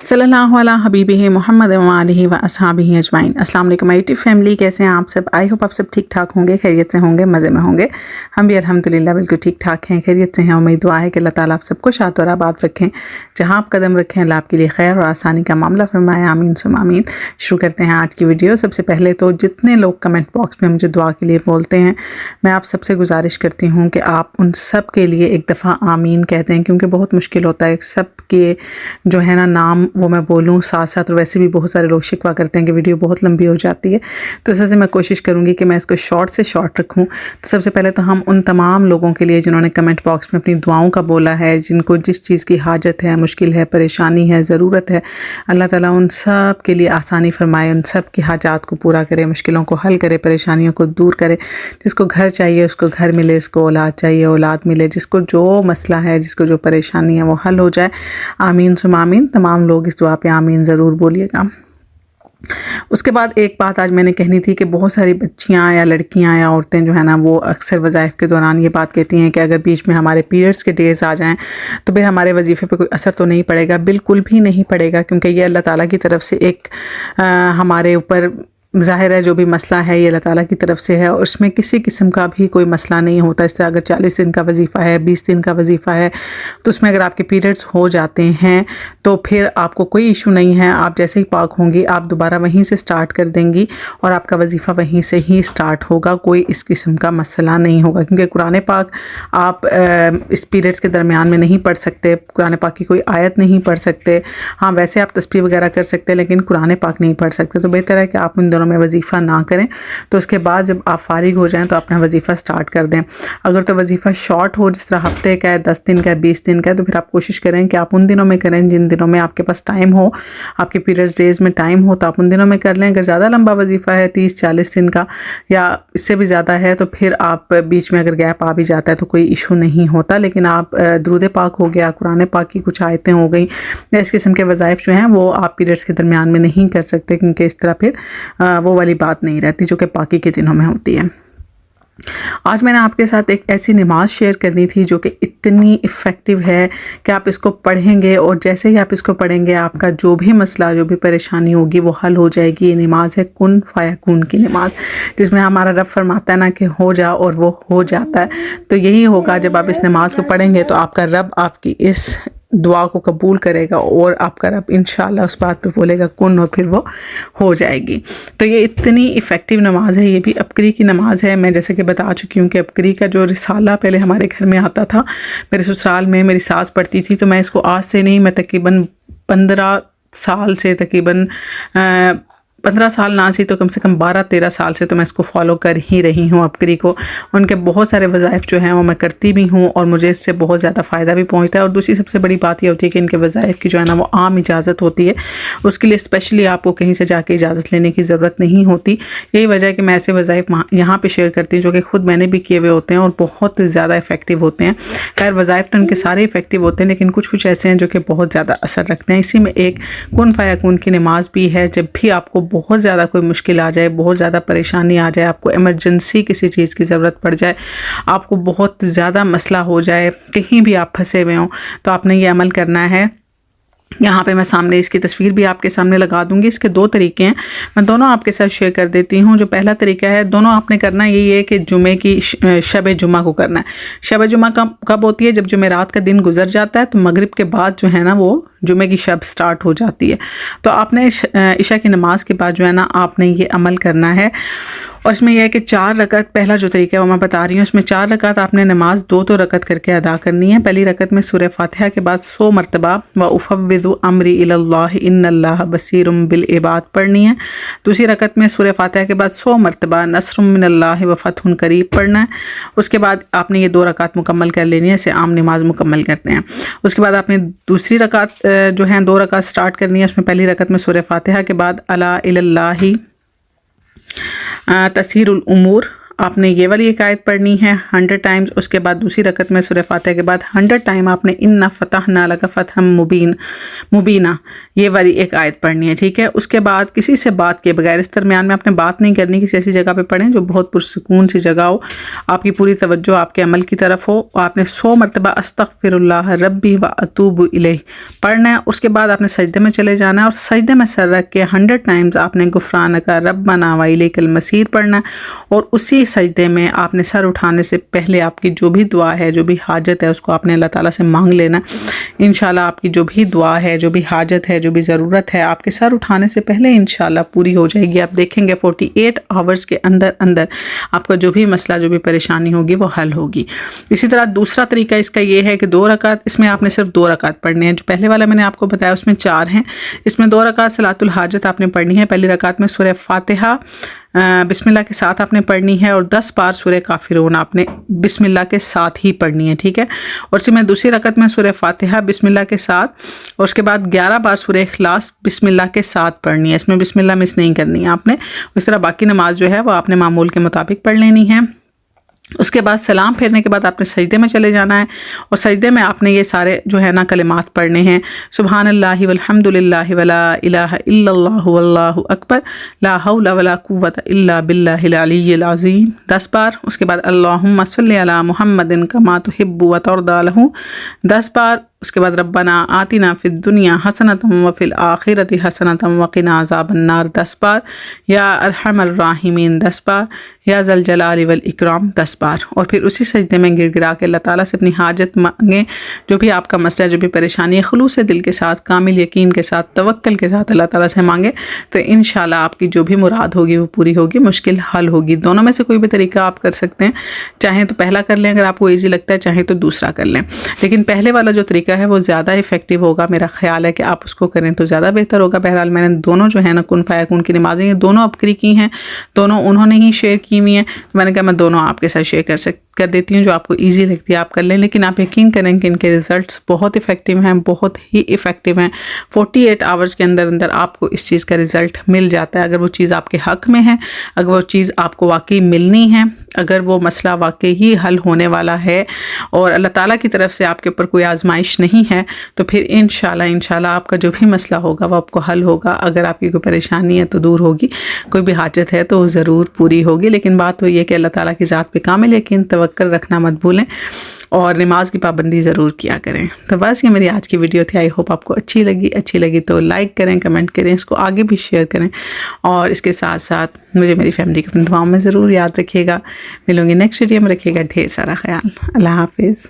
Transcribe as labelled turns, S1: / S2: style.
S1: सल्लल्लाहु अला हबीबिहि मोहम्मद व आलिहि व अस्हाबिहि अजमाइन। अस्सलाम वालेकुम माय यूट्यूब फैमिली, कैसे हैं आप सब? आई होप आप सब ठीक ठाक होंगे, खैरियत से होंगे, मज़े में होंगे। हम भी अल्हम्दुलिल्लाह बिल्कुल ठीक ठाक हैं, खैरियत से हैं। और मेरी दुआ है कि अल्लाह ताला आप सबको शाद और आबाद रखें। जहाँ आप कदम रखें अल्लाह आपके लिए खैर और आसानी का मामला फरमाए, आमीन सुम आमीन। शुरू करते हैं आज की वीडियो। सबसे पहले तो जितने लोग कमेंट बॉक्स में मुझे दुआ के लिए बोलते हैं, मैं आप सबसे गुजारिश करती हूँ कि आप उन सब के लिए एक दफ़ा आमीन कहते हैं, क्योंकि बहुत मुश्किल होता है सब के जो है ना नाम वो मैं बोलूँ साथ साथ। और वैसे भी बहुत सारे लोग शिकवा करते हैं कि वीडियो बहुत लंबी हो जाती है, तो इससे मैं कोशिश करूँगी कि मैं इसको शॉर्ट से शॉर्ट रखूँ। तो सबसे पहले तो हम उन तमाम लोगों के लिए जिन्होंने कमेंट बॉक्स में अपनी दुआओं का बोला है, जिनको जिस चीज़ की हाजत है, मुश्किल है, परेशानी है, ज़रूरत है, अल्लाह ताला उन सब के लिए आसानी फरमाए, उन सब की हाजात को पूरा करे, मुश्किलों को हल करे, परेशानियों को दूर करे। जिसको घर चाहिए उसको घर मिले, जिसको औलाद चाहिए औलाद मिले, जिसको जो मसला है, जिसको जो परेशानी है वो हल हो जाए। आमीन सुम आमीन। तमाम लोग इस दुआ पे आमीन ज़रूर बोलिएगा। उसके बाद एक बात आज मैंने कहनी थी कि बहुत सारी बच्चियां या लड़कियां या औरतें जो है ना वो अक्सर वज़ाइफ के दौरान ये बात कहती हैं कि अगर बीच में हमारे पीरियड्स के डेज़ आ जाएं तो फिर हमारे वजीफ़े पे कोई असर तो नहीं पड़ेगा। बिल्कुल भी नहीं पड़ेगा, क्योंकि ये अल्लाह ताला की तरफ से एक हमारे ऊपर ज़ाहिर है जो भी मसला है ये अल्लाह ताला की तरफ से है, और उसमें किसी किस्म का भी कोई मसला नहीं होता। इस तरह अगर 40 दिन का वजीफ़ा है, 20 दिन का वजीफ़ा है, तो उसमें अगर आपके पीरियड्स हो जाते हैं तो फिर आपको कोई इशू नहीं है। आप जैसे ही पाक होंगी आप दोबारा वहीं से स्टार्ट कर देंगी और आपका वजीफ़ा वहीं से ही स्टार्ट होगा, कोई इस किस्म का मसला नहीं होगा। क्योंकि कुरान पाक आप इस पीरियड्स के दरमियान में नहीं पढ़ सकते, कुरान पाक की कोई आयत नहीं पढ़ सकते। हाँ, वैसे आप तस्बीह वगैरह कर सकते हैं, लेकिन कुरान पाक नहीं पढ़ सकते। तो बेहतर है कि आप इन में वजीफ़ा ना करें, तो उसके बाद जब आप फारिग हो जाएं तो अपना वजीफ़ा स्टार्ट कर दें। अगर तो वजीफ़ा शॉर्ट हो, जिस तरह हफ्ते का है, 10 दिन का है, 20 दिन का है, तो फिर आप कोशिश करें कि आप उन दिनों में करें जिन दिनों में आपके पास टाइम हो, आपके पीरियड्स डेज़ में टाइम हो तो आप उन दिनों में कर लें। अगर ज़्यादा लंबा वजीफ़ा है 30-40 दिन का या इससे भी ज़्यादा है तो फिर आप बीच में अगर गैप आ भी जाता है तो कोई इशू नहीं होता। लेकिन आप दुरूद पाक हो गया, कुरान पाक की कुछ आयतें हो गई या इस किस्म के वज़ाइफ जो हैं वो आप पीरियड्स के दरमियान में नहीं कर सकते, क्योंकि इस तरह फिर वो वाली बात नहीं रहती जो कि पाकी के दिनों में होती है। आज मैंने आपके साथ एक ऐसी नमाज शेयर करनी थी जो कि इतनी इफ़ेक्टिव है कि आप इसको पढ़ेंगे और जैसे ही आप इसको पढ़ेंगे आपका जो भी मसला, जो भी परेशानी होगी वो हल हो जाएगी। ये नमाज है कुन फ़यकून की नमाज, जिसमें हमारा रब फरमाता है ना कि हो जा और वो हो जाता है। तो यही होगा जब आप इस नमाज को पढ़ेंगे तो आपका रब आपकी इस दुआ को कबूल करेगा और आपका रब इंशाल्लाह उस बात पे बोलेगा कुन, और फिर वो हो जाएगी। तो ये इतनी इफ़ेक्टिव नमाज है। ये भी अबकरी की नमाज है। मैं जैसे कि बता चुकी हूँ कि अबकरी का जो रिसाला पहले हमारे घर में आता था, मेरे ससुराल में मेरी सास पढ़ती थी, तो मैं इसको आज से नहीं, मैं तकरीबन 15 साल से, तकरीबन 15 साल ना सी तो कम से कम 12-13 साल से तो मैं इसको फॉलो कर ही रही हूँ अबकरी को। उनके बहुत सारे वज़ाइफ जो हैं वो मैं करती भी हूँ और मुझे इससे बहुत ज़्यादा फ़ायदा भी पहुँचता है। और दूसरी सबसे बड़ी बात ये होती है कि इनके वज़ाइफ की जो है ना वो आम इजाज़त होती है, उसके लिए स्पेशली आपको कहीं से जाके इजाज़त लेने की ज़रूरत नहीं होती। यही वजह है कि मैं ऐसे वज़ाइफ यहाँ पर शेयर करती हूँ जो कि ख़ुद मैंने भी किए हुए होते हैं और बहुत ज़्यादा इफ़ेक्टिव होते हैं। खैर वज़ाइफ तो उनके सारे इफ़ेक्टिव होते हैं, लेकिन कुछ कुछ ऐसे हैं जो कि बहुत ज़्यादा असर रखते हैं। इसी में एक कुन फ़यकून की नमाज भी है। जब भी आपको बहुत ज़्यादा कोई मुश्किल आ जाए, बहुत ज़्यादा परेशानी आ जाए, आपको इमरजेंसी किसी चीज़ की ज़रूरत पड़ जाए, आपको बहुत ज़्यादा मसला हो जाए, कहीं भी आप फंसे हुए हों, तो आपने ये अमल करना है। यहाँ पे मैं सामने इसकी तस्वीर भी आपके सामने लगा दूंगी। इसके 2 तरीके हैं, मैं दोनों आपके साथ शेयर कर देती हूँ। जो पहला तरीका है, दोनों आपने करना यही है कि जुमे की शब जुमा को करना है। शब जुमा कब होती है? जब जुमेरात का दिन गुजर जाता है तो मगरिब के बाद जो है ना वो जुमे की शब स्टार्ट हो जाती है। तो आपने इशा की नमाज के बाद जो है ना आपने ये अमल करना है। और इसमें यह है कि 4 रकत, पहला जो तरीका है वो मैं बता रही हूँ, इसमें 4 रकत आपने नमाज 2-2 रकत करके अदा करनी है। पहली रकत में सूरह फातिहा के बाद 100 मरतबा व उफ़व्विज़ु अमरी इलल्लाह इन्नल्लाह बसीरुम बिल इबाद पढ़नी है। दूसरी रकत में सूरह फातिहा के बाद 100 मरतबा नस्रुम मिनल्लाहि व फ़त्हुन करीब पढ़ना है। उसके बाद आपने ये 2 रकात मुकम्मल कर लेनी है, इसे आम नमाज मुकम्मल करते हैं। उसके बाद आपने दूसरी रकात जो है 2 रकात स्टार्ट करनी है। उसमें पहली रकत में सूरह फातिहा के बाद अला इलल्लाहि तस्हीरुल उमूर آپ نے یہ والی ایک آیت پڑھنی ہے 100 ٹائمز. اس کے بعد دوسری رکعت میں سورہ فاتحہ کے بعد 100 ٹائم آپ نے اِنَّا فَتَحْنَا لَكَ فَتْحًا مُبِينًا یہ والی ایک آیت پڑھنی ہے. ٹھیک ہے. اس کے بعد کسی سے بات کے بغیر، اس درمیان میں آپ نے بات نہیں کرنی، کسی ایسی جگہ پہ پڑھیں جو بہت پرسکون سی جگہ ہو، آپ کی پوری توجہ آپ کے عمل کی طرف ہو. آپ نے 100 مرتبہ استغفر اللہ ربی و اتوب الیہ پڑھنا ہے. اس کے بعد آپ نے سجدے میں چلے جانا ہے اور سجدے میں سر رکھ کے 100 ٹائمز آپ نے غفرانک ربنا و الیک المصیر پڑھنا ہے. اور اسی سجدے میں آپ نے سر اٹھانے سے پہلے آپ کی جو بھی دعا ہے، جو بھی حاجت ہے، اس کو آپ نے اللہ تعالیٰ سے مانگ لینا. انشاءاللہ آپ کی جو بھی دعا ہے، جو بھی حاجت ہے، جو بھی ضرورت ہے، آپ کے سر اٹھانے سے پہلے انشاءاللہ پوری ہو جائے گی. آپ دیکھیں گے 48 آورز کے اندر آپ کا جو بھی مسئلہ، جو بھی پریشانی ہوگی وہ حل ہوگی. اسی طرح دوسرا طریقہ اس کا یہ ہے کہ 2 رکعت، اس میں آپ نے صرف 2 رکعت پڑھنے ہیں. جو پہلے والا میں نے آپ کو بتایا اس میں 4 ہیں، اس میں 2 رکعت صلاۃ الحاجت آپ نے پڑھنی ہے. پہلی رکعت میں سورہ فاتحہ بسم اللہ کے ساتھ آپ نے پڑھنی ہے اور 10 بار سورہ کافرون آپ نے بسم اللہ کے ساتھ ہی پڑھنی ہے. ٹھیک ہے. اور اسی میں دوسری رکعت میں سورہ فاتحہ بسم اللہ کے ساتھ اور اس کے بعد 11 بار سورہ اخلاص بسم اللہ کے ساتھ پڑھنی ہے. اس میں بسم اللہ مس نہیں کرنی ہے آپ نے. اس طرح باقی نماز جو ہے وہ آپ نے معمول کے مطابق پڑھ لینی ہے. اس کے بعد سلام پھیرنے کے بعد آپ نے سجدے میں چلے جانا ہے اور سجدے میں آپ نے یہ سارے جو ہے نا کلمات پڑھنے ہیں. سبحان اللہ والحمد للہ ولا الہ الا اللہ واللہ اکبر لا حول ولا قوت الا باللہ العلی العظیم 10 بار. اس کے بعد اللہم صلی علی محمد کما تحب وترضی له 10 بار. اس کے بعد ربنا آتنا فی الدنیا حسنۃ وفی الآخرۃ حسنۃ وقنا عذاب النار 10 بار. یا ارحم الراحمین 10 بار. یا ذا الجلال والاکرام 10 بار. اور پھر اسی سجدے میں گر گرا کے اللہ تعالیٰ سے اپنی حاجت مانگیں، جو بھی آپ کا مسئلہ، جو بھی پریشانی ہے، خلوص دل کے ساتھ، کامل یقین کے ساتھ، توکل کے ساتھ اللہ تعالیٰ سے مانگیں تو انشاءاللہ آپ کی جو بھی مراد ہوگی وہ پوری ہوگی، مشکل حل ہوگی. دونوں میں سے کوئی بھی طریقہ آپ کر سکتے ہیں. چاہیں تو پہلا کر لیں اگر آپ کو ایزی لگتا ہے، چاہیں تو دوسرا کر لیں. لیکن پہلے والا جو طریقہ ہے وہ زیادہ افیکٹو ہوگا. میرا خیال ہے کہ آپ اس کو کریں تو زیادہ بہتر ہوگا. بہرحال میں نے دونوں جو ہے نا کن فیکون کی نمازیں یہ دونوں اپکری کی ہیں، دونوں انہوں نے ہی شیئر کی ہوئی ہیں. میں نے کہا میں دونوں آپ کے ساتھ شیئر کر دیتی ہوں. جو آپ کو ایزی لگتی ہے آپ کر لیں. لیکن آپ یقین کریں کہ ان کے ریزلٹس بہت افیکٹو ہیں، بہت ہی افیکٹو ہیں. 48 آورز کے اندر آپ کو اس چیز کا ریزلٹ مل جاتا ہے. اگر وہ چیز آپ کے حق میں ہے، اگر وہ چیز آپ کو واقعی ملنی ہے، اگر وہ مسئلہ واقعی ہی حل ہونے والا ہے اور اللہ تعالیٰ کی طرف سے آپ کے اوپر کوئی آزمائش نہیں ہے، تو پھر انشاءاللہ آپ کا جو بھی مسئلہ ہوگا وہ آپ کو حل ہوگا. اگر آپ کی کوئی پریشانی ہے تو دور ہوگی، کوئی بھی حاجت ہے تو ضرور پوری ہوگی. لیکن بات وہ یہ کہ اللہ تعالیٰ کی ذات پہ کامل یقین، توکل رکھنا مت بھولیں اور نماز کی پابندی ضرور کیا کریں. تو بس یہ میری آج کی ویڈیو تھی. آئی ہوپ آپ کو اچھی لگی تو لائک کریں، کمنٹ کریں، اس کو آگے بھی شیئر کریں اور اس کے ساتھ ساتھ مجھے میری فیملی کو اپنی دعاؤں میں ضرور یاد رکھیے گا. ملوں گی نیکسٹ ویڈیو میں. رکھیے گا ڈھیر سارا خیال. اللہ حافظ.